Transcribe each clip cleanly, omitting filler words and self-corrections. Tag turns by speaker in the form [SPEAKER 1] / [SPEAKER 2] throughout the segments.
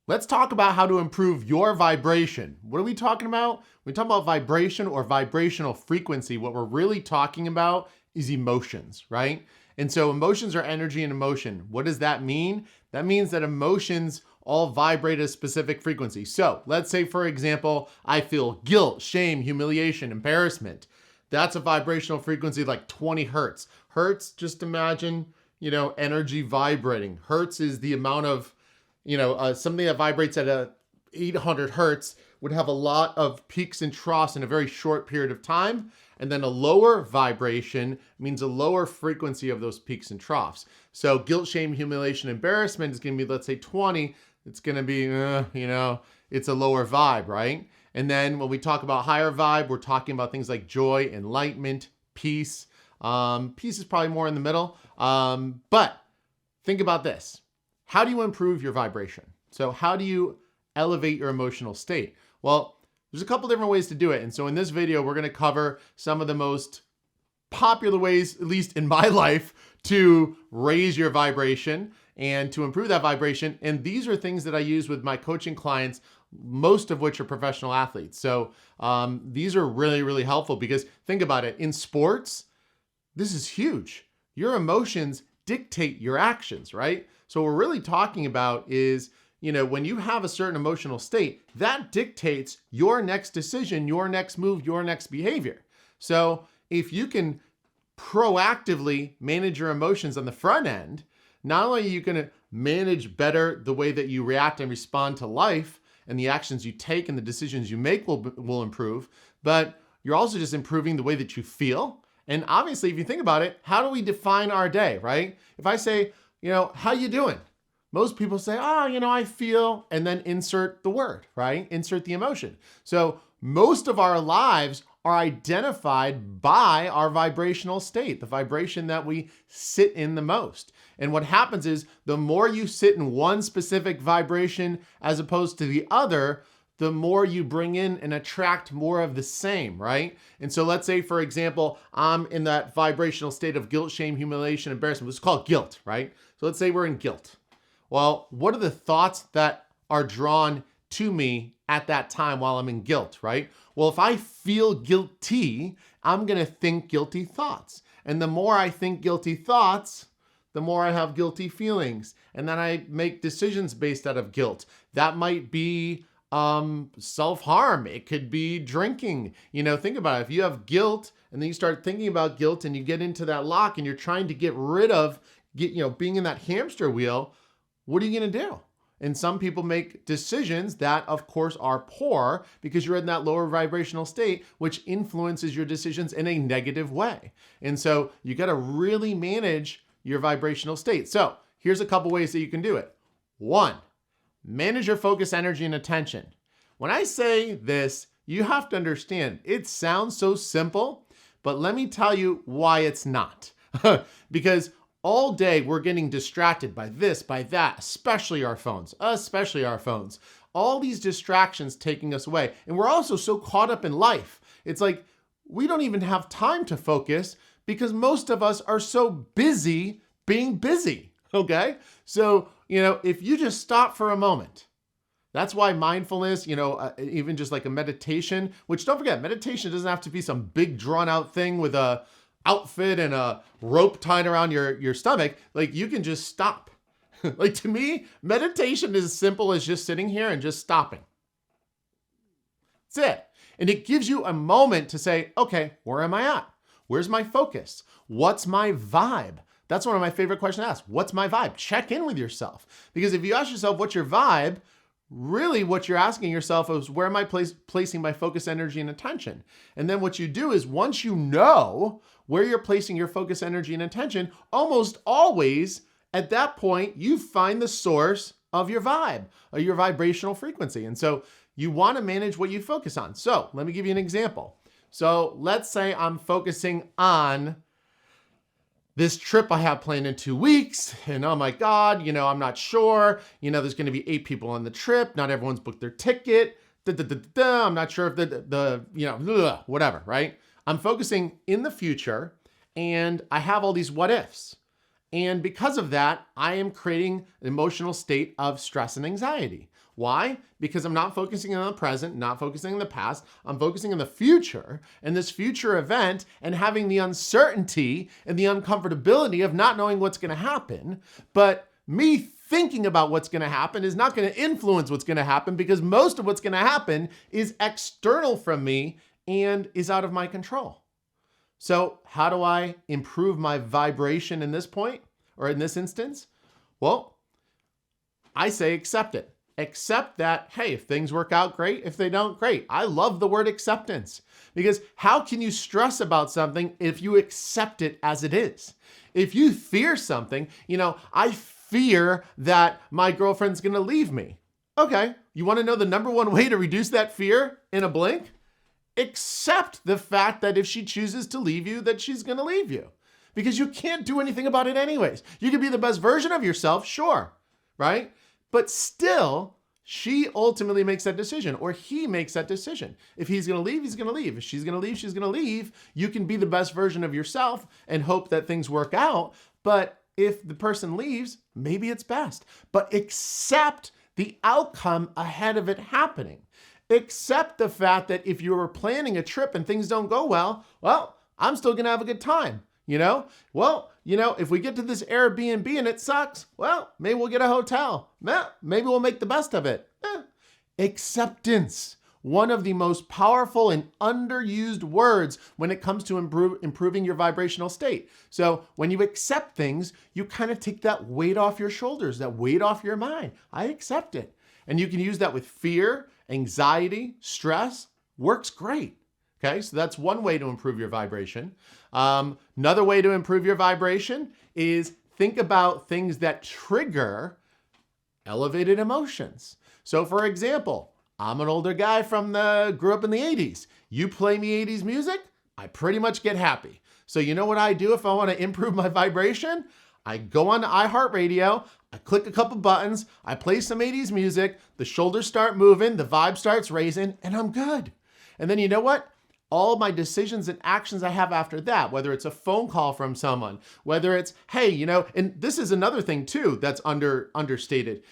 [SPEAKER 1] Let's talk about how to improve your vibration. What are we talking about? When we talk about vibration or vibrational frequency, what we're really talking about is emotions, right? And so emotions are energy and emotion. What does that mean? That means that emotions all vibrate at a specific frequency. So let's say, for example, I feel guilt, shame, humiliation, embarrassment. That's a vibrational frequency like 20 hertz. Hertz, just imagine, energy vibrating. Hertz is the amount of something that vibrates at 800 hertz would have a lot of peaks and troughs in a very short period of time. And then a lower vibration means a lower frequency of those peaks and troughs. So guilt, shame, humiliation, embarrassment is going to be, let's say 20. It's going to be, it's a lower vibe, right? And then when we talk about higher vibe, we're talking about things like joy, enlightenment, peace. Peace is probably more in the middle. But think about this. How do you improve your vibration? So how do you elevate your emotional state? Well, there's a couple different ways to do it. And so in this video, we're going to cover some of the most popular ways, at least in my life, to raise your vibration and to improve that vibration. And these are things that I use with my coaching clients, most of which are professional athletes. So these are really, really helpful because think about it. In sports, this is huge. Your emotions dictate your actions, right? So what we're really talking about is, when you have a certain emotional state, that dictates your next decision, your next move, your next behavior. So if you can proactively manage your emotions on the front end, not only are you going to manage better the way that you react and respond to life and the actions you take and the decisions you make will improve, but you're also just improving the way that you feel. And obviously, if you think about it, how do we define our day, right? If I say, how you doing? Most people say, I feel, and then insert the word, right? Insert the emotion. So most of our lives are identified by our vibrational state, the vibration that we sit in the most. And what happens is the more you sit in one specific vibration as opposed to the other, the more you bring in and attract more of the same, right? And so let's say, for example, I'm in that vibrational state of guilt, shame, humiliation, embarrassment. It's called guilt, right? So let's say we're in guilt. Well, what are the thoughts that are drawn to me at that time while I'm in guilt, right? Well, if I feel guilty, I'm going to think guilty thoughts. And the more I think guilty thoughts, the more I have guilty feelings. And then I make decisions based out of guilt. That might be self-harm. It could be drinking. Think about it. If you have guilt and then you start thinking about guilt and you get into that lock and you're trying to get rid of, being in that hamster wheel, what are you going to do? And some people make decisions that, of course, are poor because you're in that lower vibrational state, which influences your decisions in a negative way. And so you got to really manage your vibrational state. So here's a couple ways that you can do it. 1, manage your focus, energy, and attention. When I say this, you have to understand it sounds so simple, but let me tell you why it's not. Because all day we're getting distracted by this, by that, especially our phones. All these distractions taking us away. And we're also so caught up in life. It's like we don't even have time to focus because most of us are so busy being busy, okay? So, if you just stop for a moment, that's why mindfulness, even just like a meditation, which don't forget, meditation doesn't have to be some big drawn out thing with a outfit and a rope tied around your stomach. Like you can just stop. Like to me, meditation is as simple as just sitting here and just stopping. That's it. And it gives you a moment to say, okay, where am I at? Where's my focus? What's my vibe? That's one of my favorite questions to ask. What's my vibe? Check in with yourself. Because if you ask yourself, what's your vibe? Really what you're asking yourself is, where am I placing my focus, energy, and attention? And then what you do is once you know where you're placing your focus, energy, and attention, almost always at that point, you find the source of your vibe, or your vibrational frequency. And so you want to manage what you focus on. So let me give you an example. So let's say I'm focusing on this trip I have planned in 2 weeks, and oh my God, I'm not sure, there's going to be 8 people on the trip. Not everyone's booked their ticket. I'm not sure if whatever, right? I'm focusing in the future and I have all these what ifs. And because of that, I am creating an emotional state of stress and anxiety. Why? Because I'm not focusing on the present, not focusing on the past. I'm focusing on the future and this future event and having the uncertainty and the uncomfortability of not knowing what's going to happen. But me thinking about what's going to happen is not going to influence what's going to happen because most of what's going to happen is external from me and is out of my control. So how do I improve my vibration in this point or in this instance? Well, I say accept it. Accept that, hey, if things work out, great. If they don't, great. I love the word acceptance because how can you stress about something if you accept it as it is? If you fear something, I fear that my girlfriend's going to leave me. Okay, you want to know the number one way to reduce that fear in a blink? Accept the fact that if she chooses to leave you, that she's going to leave you because you can't do anything about it anyways. You can be the best version of yourself, sure, right? But still, she ultimately makes that decision or he makes that decision. If he's going to leave, he's going to leave. If she's going to leave, she's going to leave. You can be the best version of yourself and hope that things work out. But if the person leaves, maybe it's best. But accept the outcome ahead of it happening. Accept the fact that if you were planning a trip and things don't go well, I'm still going to have a good time. If we get to this Airbnb and it sucks, maybe we'll get a hotel. Maybe we'll make the best of it. Acceptance, one of the most powerful and underused words when it comes to improving your vibrational state. So when you accept things, you kind of take that weight off your shoulders, that weight off your mind. I accept it. And you can use that with fear, anxiety, stress. Works great. Okay, so that's one way to improve your vibration. Another way to improve your vibration is think about things that trigger elevated emotions. So for example, I'm an older guy grew up in the 80s. You play me 80s music, I pretty much get happy. So you know what I do if I want to improve my vibration? I go on to iHeartRadio, I click a couple buttons, I play some 80s music, the shoulders start moving, the vibe starts raising, and I'm good. And then you know what? All my decisions and actions I have after that, whether it's a phone call from someone, whether it's, hey, and this is another thing too that's understated.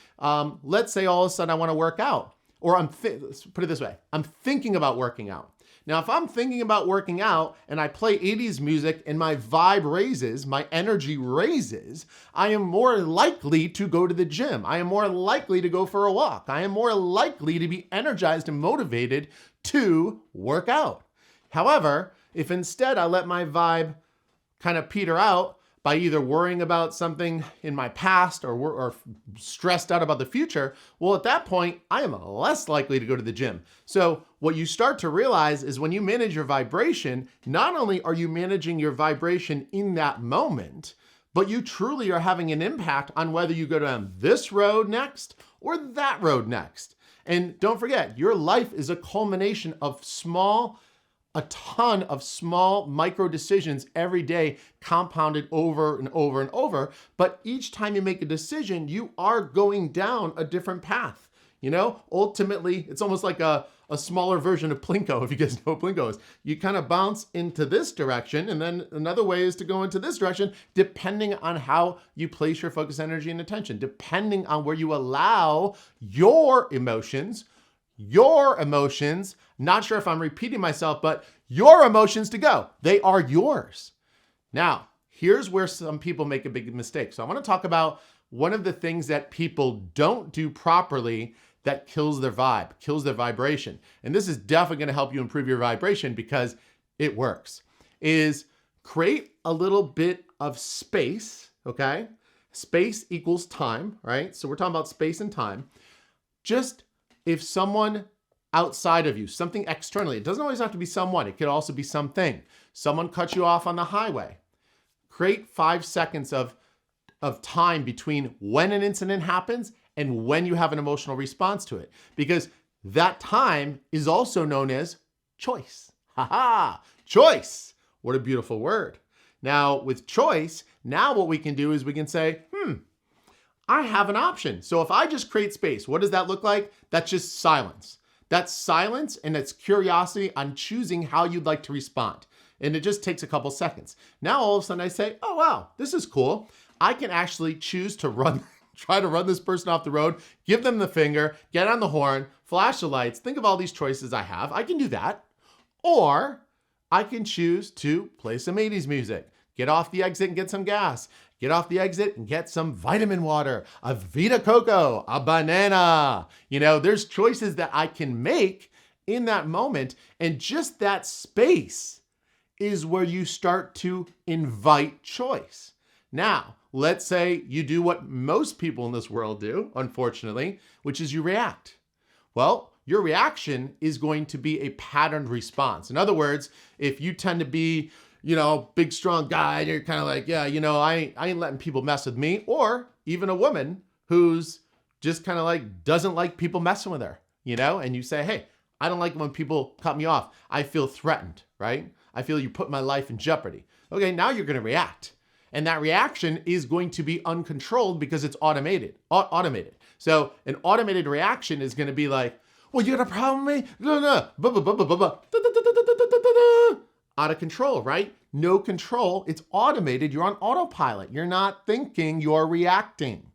[SPEAKER 1] Let's say all of a sudden I want to work out, or let's put it this way, I'm thinking about working out. Now, if I'm thinking about working out and I play 80s music and my vibe raises, my energy raises, I am more likely to go to the gym. I am more likely to go for a walk. I am more likely to be energized and motivated to work out. However, if instead I let my vibe kind of peter out by either worrying about something in my past or stressed out about the future, well, at that point, I am less likely to go to the gym. So what you start to realize is when you manage your vibration, not only are you managing your vibration in that moment, but you truly are having an impact on whether you go down this road next or that road next. And don't forget, your life is a culmination of a ton of small micro decisions every day compounded over and over and over. But each time you make a decision, you are going down a different path. Ultimately, it's almost like a smaller version of Plinko, if you guys know what Plinko is. You kind of bounce into this direction, and then another way is to go into this direction, depending on how you place your focus, energy, and attention, depending on where you allow your emotions, not sure if I'm repeating myself, but your emotions to go. They are yours. Now, here's where some people make a big mistake. So I want to talk about one of the things that people don't do properly that kills their vibe, kills their vibration. And this is definitely going to help you improve your vibration because it works, is create a little bit of space, okay? Space equals time, right? So we're talking about space and time. Just if someone outside of you, something externally, it doesn't always have to be someone, it could also be something. Someone cuts you off on the highway. Create 5 seconds of time between when an incident happens and when you have an emotional response to it. Because that time is also known as choice. Choice. What a beautiful word. Now with choice, now what we can do is we can say, I have an option. So if I just create space, what does that look like? That's just silence. That's silence and it's curiosity on choosing how you'd like to respond. And it just takes a couple seconds. Now all of a sudden I say, oh wow, this is cool. I can actually choose to try to run this person off the road, give them the finger, get on the horn, flash the lights. Think of all these choices I have. I can do that. Or I can choose to play some 80s music, get off the exit and get some gas, get off the exit and get some vitamin water, a Vita Coco, a banana. There's choices that I can make in that moment. And just that space is where you start to invite choice. Now, let's say you do what most people in this world do, unfortunately, which is you react. Well, your reaction is going to be a patterned response. In other words, if you tend to be, big, strong guy, and you're kind of like, yeah, I ain't letting people mess with me. Or even a woman who's just kind of like doesn't like people messing with her, and you say, hey, I don't like when people cut me off. I feel threatened, right? I feel you put my life in jeopardy. Okay, now you're going to react. And that reaction is going to be uncontrolled because it's automated. So an automated reaction is going to be like, well, you got a problem with me? No. Out of control, right? No control. It's automated. You're on autopilot. You're not thinking, you're reacting.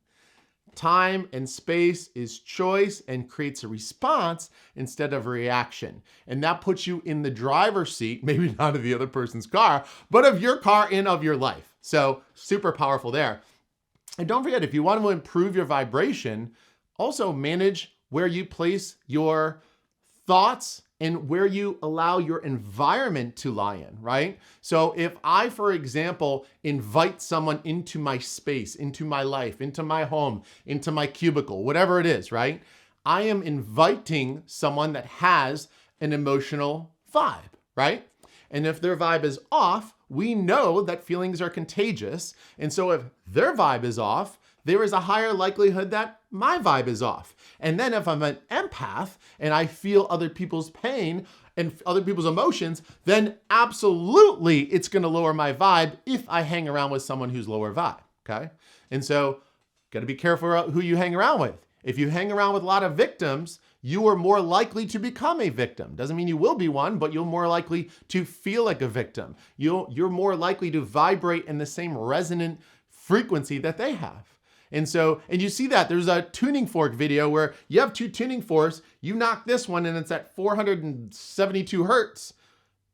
[SPEAKER 1] Time and space is choice and creates a response instead of a reaction. And that puts you in the driver's seat, maybe not of the other person's car, but of your car and of your life. So super powerful there. And don't forget, if you want to improve your vibration, also manage where you place your thoughts and where you allow your environment to lie in, right? So if I, for example, invite someone into my space, into my life, into my home, into my cubicle, whatever it is, right? I am inviting someone that has an emotional vibe, right? And if their vibe is off, we know that feelings are contagious. And so if their vibe is off, there is a higher likelihood that my vibe is off. And then if I'm an empath and I feel other people's pain and other people's emotions, then absolutely it's going to lower my vibe if I hang around with someone who's lower vibe, okay? And so got to be careful who you hang around with. If you hang around with a lot of victims, you are more likely to become a victim. Doesn't mean you will be one, but you're more likely to feel like a victim. You're more likely to vibrate in the same resonant frequency that they have. And you see that there's a tuning fork video where you have two tuning forks, you knock this one and it's at 472 hertz.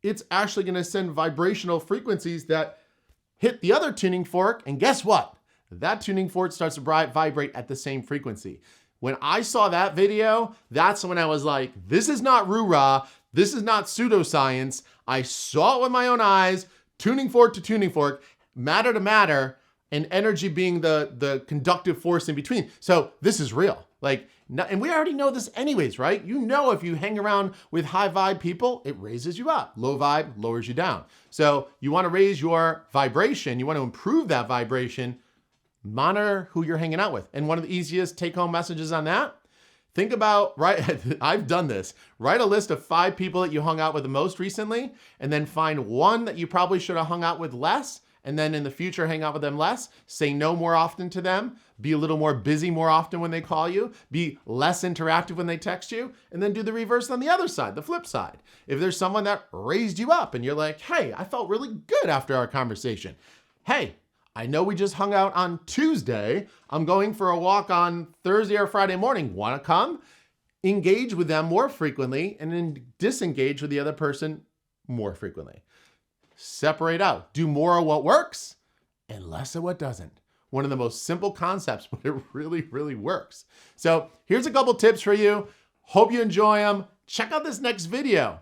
[SPEAKER 1] It's actually going to send vibrational frequencies that hit the other tuning fork. And guess what? That tuning fork starts to vibrate at the same frequency. When I saw that video, that's when I was like, this is not roo-rah. This is not pseudoscience. I saw it with my own eyes, tuning fork to tuning fork, matter to matter, and energy being the conductive force in between. So this is real. And we already know this anyways, right? If you hang around with high vibe people, it raises you up. Low vibe lowers you down. So you want to raise your vibration. You want to improve that vibration. Monitor who you're hanging out with. And one of the easiest take-home messages on that, think about, I've done this. Write a list of 5 people that you hung out with the most recently, and then find one that you probably should have hung out with less, and then in the future, hang out with them less, say no more often to them, be a little more busy more often when they call you, be less interactive when they text you, and then do the reverse on the other side, the flip side. If there's someone that raised you up and you're like, hey, I felt really good after our conversation. Hey, I know we just hung out on Tuesday. I'm going for a walk on Thursday or Friday morning. Want to come? Engage with them more frequently and then disengage with the other person more frequently. Separate out. Do more of what works and less of what doesn't. One of the most simple concepts, but it really, really works. So here's a couple tips for you. Hope you enjoy them. Check out this next video.